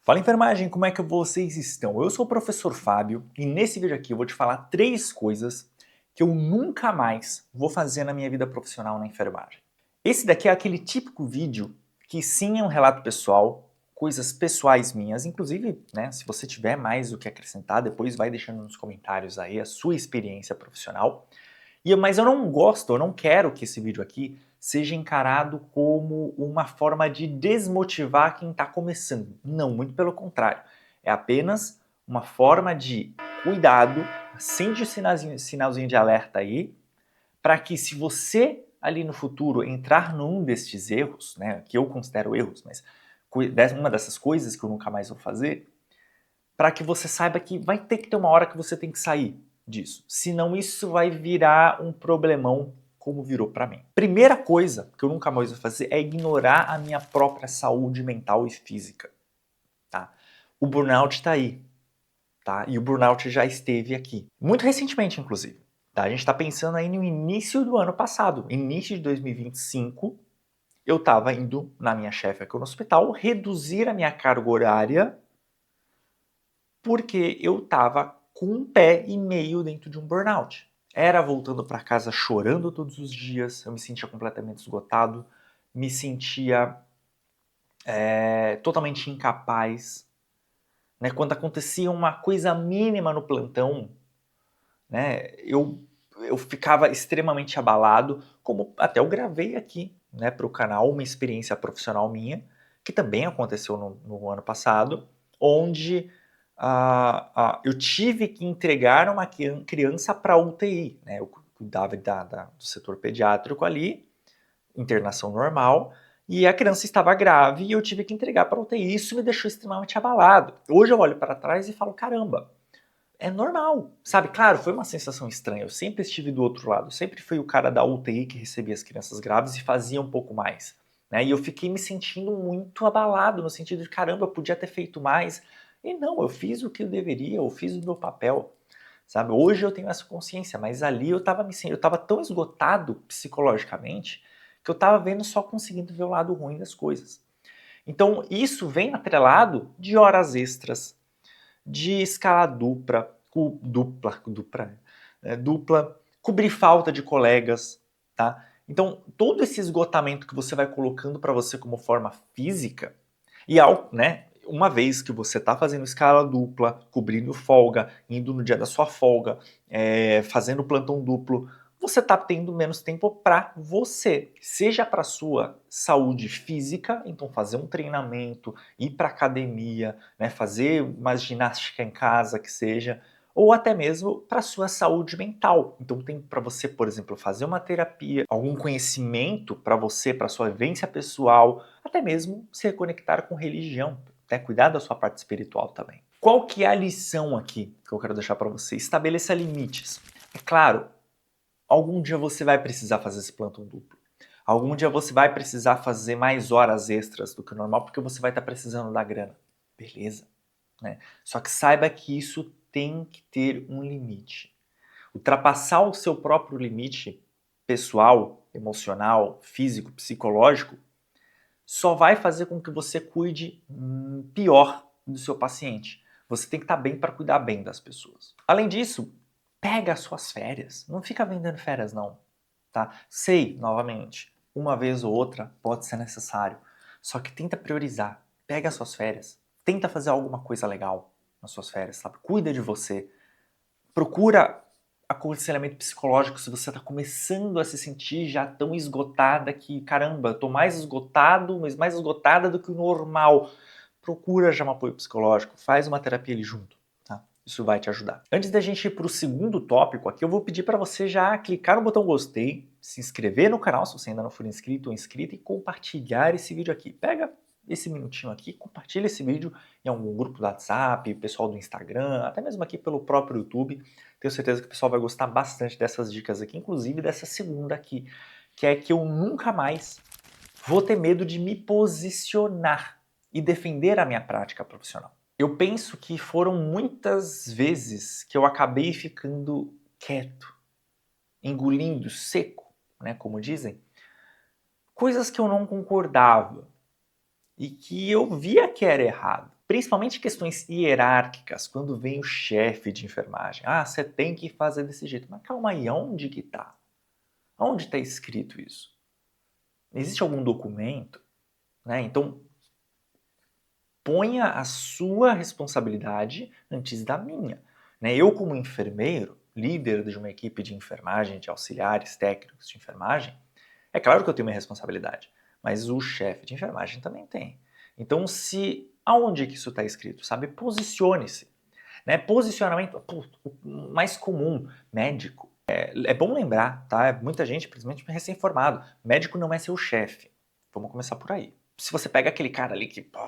Fala enfermagem, como é que vocês estão? Eu sou o professor Fábio e nesse vídeo aqui eu vou te falar 3 coisas que eu nunca mais vou fazer na minha vida profissional na enfermagem. Esse daqui é aquele típico vídeo que sim é um relato pessoal, coisas pessoais minhas, inclusive, né, se você tiver mais o que acrescentar, depois vai deixando nos comentários aí a sua experiência profissional. Mas eu não gosto, eu não quero que esse vídeo aqui seja encarado como uma forma de desmotivar quem está começando. Não, muito pelo contrário. É apenas uma forma de cuidado, acende o sinalzinho de alerta aí, para que se você ali no futuro entrar num destes erros, né, que eu considero erros, mas uma dessas coisas que eu nunca mais vou fazer, para que você saiba que vai ter que ter uma hora que você tem que sair disso. Senão isso vai virar um problemão como virou para mim. Primeira coisa que eu nunca mais vou fazer é ignorar a minha própria saúde mental e física, tá? O burnout está aí, tá? E o burnout já esteve aqui. Muito recentemente, inclusive. Tá? A gente está pensando aí no início do ano passado, início de 2025, eu estava indo na minha chefe aqui no hospital reduzir a minha carga horária porque eu estava com 1,5 pé dentro de um burnout. Era voltando para casa chorando todos os dias, eu me sentia completamente esgotado, me sentia totalmente incapaz. Né? Quando acontecia uma coisa mínima no plantão, né, eu ficava extremamente abalado, como até eu gravei aqui, né, para o canal uma experiência profissional minha, que também aconteceu no ano passado, onde eu tive que entregar uma criança para UTI. Né, eu cuidava do setor pediátrico ali, internação normal, e a criança estava grave e eu tive que entregar para UTI. Isso me deixou extremamente abalado. Hoje eu olho para trás e falo, caramba, é normal, sabe? Claro, foi uma sensação estranha. Eu sempre estive do outro lado. Eu sempre fui o cara da UTI que recebia as crianças graves e fazia um pouco mais. Né? E eu fiquei me sentindo muito abalado, no sentido de, caramba, eu podia ter feito mais. E não, eu fiz o que eu deveria, eu fiz o meu papel. Sabe? Hoje eu tenho essa consciência, mas ali eu estava tão esgotado psicologicamente que eu estava vendo só conseguindo ver o lado ruim das coisas. Então isso vem atrelado de horas extras, de escala dupla, cobrir falta de colegas, tá? Então, todo esse esgotamento que você vai colocando para você como forma física, né, uma vez que você está fazendo escala dupla, cobrindo folga, indo no dia da sua folga, fazendo plantão duplo, você está tendo menos tempo para você, seja para sua saúde física, então fazer um treinamento, ir para academia, né, fazer uma ginástica em casa que seja, ou até mesmo para sua saúde mental. Então tem para você, por exemplo, fazer uma terapia, algum conhecimento para você, para sua vivência pessoal, até mesmo se reconectar com religião, né, cuidar da sua parte espiritual também. Qual que é a lição aqui que eu quero deixar para você? Estabeleça limites. É claro, algum dia você vai precisar fazer esse plantão duplo. Algum dia você vai precisar fazer mais horas extras do que o normal porque você vai estar precisando da grana. Beleza. Né? Só que saiba que isso tem que ter um limite. Ultrapassar o seu próprio limite pessoal, emocional, físico, psicológico, só vai fazer com que você cuide pior do seu paciente. Você tem que estar bem para cuidar bem das pessoas. Além disso, pega as suas férias. Não fica vendendo férias, não. Tá? Sei, novamente, uma vez ou outra pode ser necessário. Só que tenta priorizar. Pega as suas férias. Tenta fazer alguma coisa legal nas suas férias, sabe? Cuida de você. Procura aconselhamento psicológico se você está começando a se sentir já tão esgotada que, caramba, eu tô mais esgotado, mas mais esgotada do que o normal. Procura já um apoio psicológico, faz uma terapia ali junto, tá? Isso vai te ajudar. Antes da gente ir para o segundo tópico aqui, eu vou pedir para você já clicar no botão gostei, se inscrever no canal se você ainda não for inscrito ou inscrita e compartilhar esse vídeo aqui. Pega esse minutinho aqui, compartilha esse vídeo em algum grupo do WhatsApp, pessoal do Instagram, até mesmo aqui pelo próprio YouTube. Tenho certeza que o pessoal vai gostar bastante dessas dicas aqui, inclusive dessa segunda aqui, que é que eu nunca mais vou ter medo de me posicionar e defender a minha prática profissional. Eu penso que foram muitas vezes que eu acabei ficando quieto, engolindo seco, né, como dizem, coisas que eu não concordava e que eu via que era errado. Principalmente questões hierárquicas, quando vem o chefe de enfermagem. Ah, você tem que fazer desse jeito. Mas calma aí, aonde que tá? Aonde está escrito isso? Existe algum documento? Né? Então, ponha a sua responsabilidade antes da minha. Né? Eu, como enfermeiro, líder de uma equipe de enfermagem, de auxiliares técnicos de enfermagem, é claro que eu tenho minha responsabilidade, mas o chefe de enfermagem também tem. Então, aonde que isso está escrito, sabe? Posicione-se. Né? Posicionamento, o mais comum, médico. É bom lembrar, tá? Muita gente, principalmente recém-formado, médico não é seu chefe. Vamos começar por aí. Se você pega aquele cara ali que, pô,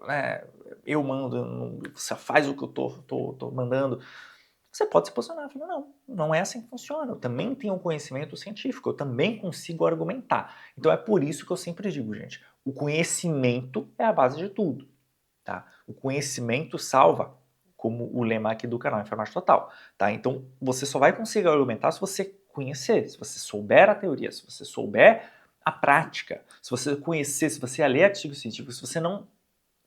né, eu mando, você faz o que eu tô mandando, você pode se posicionar, falando, não é assim que funciona. Eu também tenho um conhecimento científico, eu também consigo argumentar. Então é por isso que eu sempre digo, gente, o conhecimento é a base de tudo, tá? O conhecimento salva, como o lema aqui do canal Enfermagem Total, tá? Então você só vai conseguir argumentar se você conhecer, se você souber a teoria, se você souber a prática, se você conhecer, se você ler artigos científicos, se você não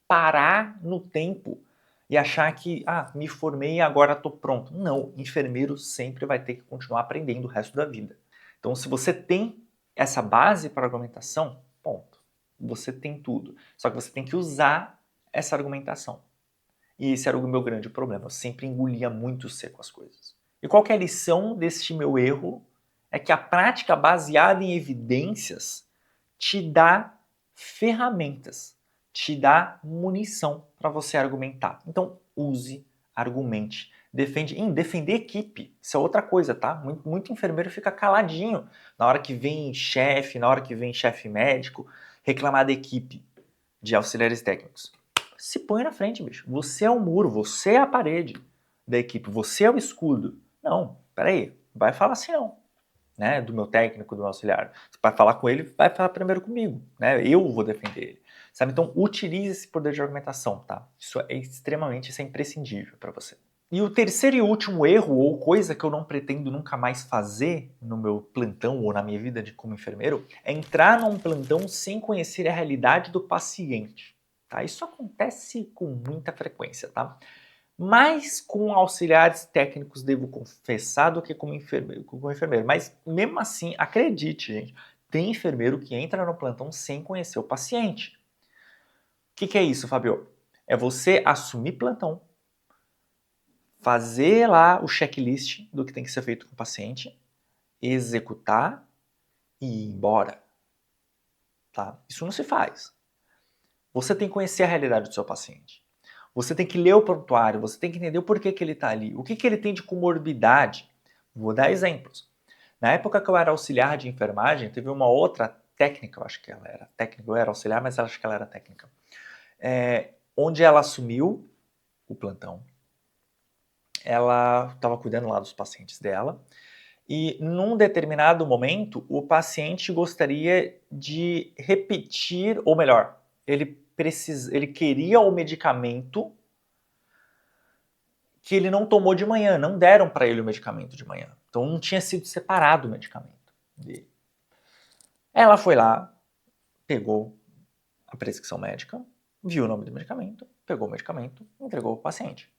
parar no tempo e achar que, me formei e agora estou pronto. Não, enfermeiro sempre vai ter que continuar aprendendo o resto da vida. Então, se você tem essa base para argumentação, ponto. Você tem tudo. Só que você tem que usar essa argumentação. E esse era o meu grande problema. Eu sempre engolia muito seco as coisas. E qual que é a lição deste meu erro? É que a prática baseada em evidências te dá ferramentas, te dá munição para você argumentar. Então, use, argumente. Defender equipe, isso é outra coisa, tá? Muito enfermeiro fica caladinho na hora que vem chefe, na hora que vem chefe médico, reclamar da equipe de auxiliares técnicos. Se põe na frente, bicho. Você é o muro, você é a parede da equipe, você é o escudo. Não, peraí, vai falar assim não. Né, do meu técnico, do meu auxiliar. Você vai falar com ele, vai falar primeiro comigo, né? Eu vou defender ele. Sabe? Então, utilize esse poder de argumentação, tá? Isso é imprescindível para você. E o terceiro e último erro, ou coisa que eu não pretendo nunca mais fazer no meu plantão ou na minha vida como enfermeiro, é entrar num plantão sem conhecer a realidade do paciente. Tá? Isso acontece com muita frequência, tá? Mais com auxiliares técnicos, devo confessar, do que como enfermeiro. Mas mesmo assim, acredite, gente, tem enfermeiro que entra no plantão sem conhecer o paciente. O que é isso, Fabio? É você assumir plantão, fazer lá o checklist do que tem que ser feito com o paciente, executar e ir embora. Tá? Isso não se faz. Você tem que conhecer a realidade do seu paciente. Você tem que ler o prontuário, você tem que entender o porquê que ele está ali, o que ele tem de comorbidade. Vou dar exemplos. Na época que eu era auxiliar de enfermagem, teve uma outra técnica, eu acho que ela era técnica, eu era auxiliar, mas eu acho que ela era técnica, onde ela assumiu o plantão, ela estava cuidando lá dos pacientes dela, e num determinado momento, o paciente gostaria de repetir, ou melhor, ele queria o medicamento que ele não tomou de manhã, não deram para ele o medicamento de manhã. Então não tinha sido separado o medicamento dele. Ela foi lá, pegou a prescrição médica, viu o nome do medicamento, pegou o medicamento, entregou ao paciente.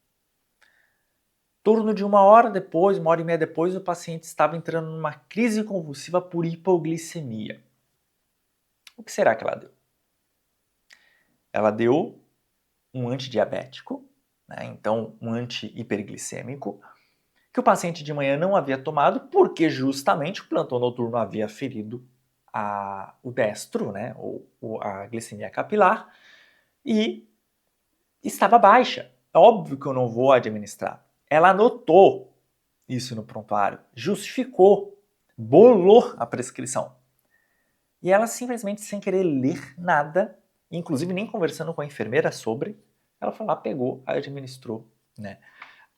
Torno de uma hora depois, uma hora e meia depois, o paciente estava entrando numa crise convulsiva por hipoglicemia. O que será que ela deu? Ela deu um antidiabético, né? Então um anti-hiperglicêmico, que o paciente de manhã não havia tomado porque justamente o plantão noturno havia ferido o destro, né, ou a glicemia capilar, e estava baixa. É óbvio que eu não vou administrar. Ela anotou isso no prontuário, justificou, bolou a prescrição. E ela simplesmente, sem querer ler nada, inclusive nem conversando com a enfermeira sobre, ela foi lá, pegou, administrou, né,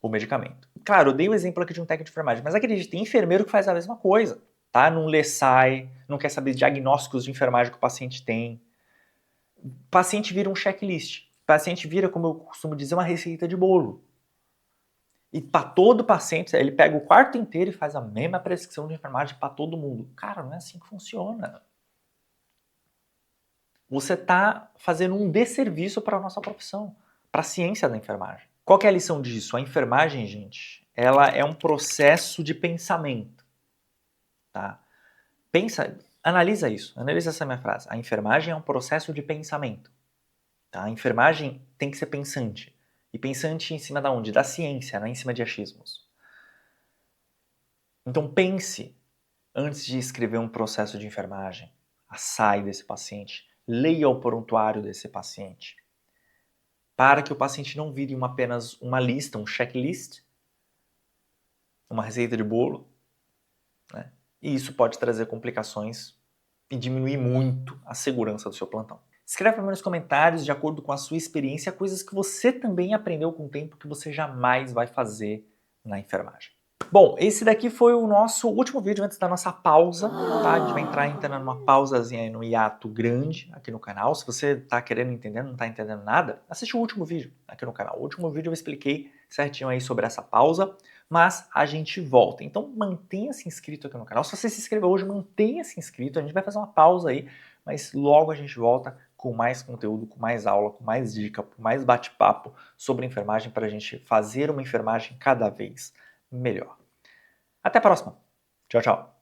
o medicamento. Claro, eu dei o exemplo aqui de um técnico de enfermagem, mas acredite, tem enfermeiro que faz a mesma coisa, tá? Não lê SAI, não quer saber diagnósticos de enfermagem que o paciente tem. O paciente vira um checklist. O paciente vira, como eu costumo dizer, uma receita de bolo. E para todo paciente, ele pega o quarto inteiro e faz a mesma prescrição de enfermagem para todo mundo. Cara, não é assim que funciona. Você está fazendo um desserviço para a nossa profissão. para a ciência da enfermagem. Qual que é a lição disso? A enfermagem, gente, ela é um processo de pensamento, tá? Analisa isso, analisa essa minha frase. A enfermagem é um processo de pensamento, tá? A enfermagem tem que ser pensante. E pensante em cima da onde? Da ciência, não em cima de achismos. Então pense antes de escrever um processo de enfermagem, a SAI desse paciente, leia o prontuário desse paciente, para que o paciente não vire apenas uma lista, um checklist, uma receita de bolo, né? E isso pode trazer complicações e diminuir muito a segurança do seu plantão. Escreve para mim nos comentários, de acordo com a sua experiência, coisas que você também aprendeu com o tempo que você jamais vai fazer na enfermagem. Bom, esse daqui foi o nosso último vídeo antes da nossa pausa, tá? A gente vai entrar numa pausazinha aí, no hiato grande aqui no canal. Se você tá querendo entender, não tá entendendo nada, assiste o último vídeo aqui no canal. O último vídeo eu expliquei certinho aí sobre essa pausa, mas a gente volta. Então mantenha-se inscrito aqui no canal. Se você se inscreveu hoje, mantenha-se inscrito. A gente vai fazer uma pausa aí, mas logo a gente volta com mais conteúdo, com mais aula, com mais dica, com mais bate-papo sobre enfermagem para a gente fazer uma enfermagem cada vez melhor. Até a próxima. Tchau, tchau.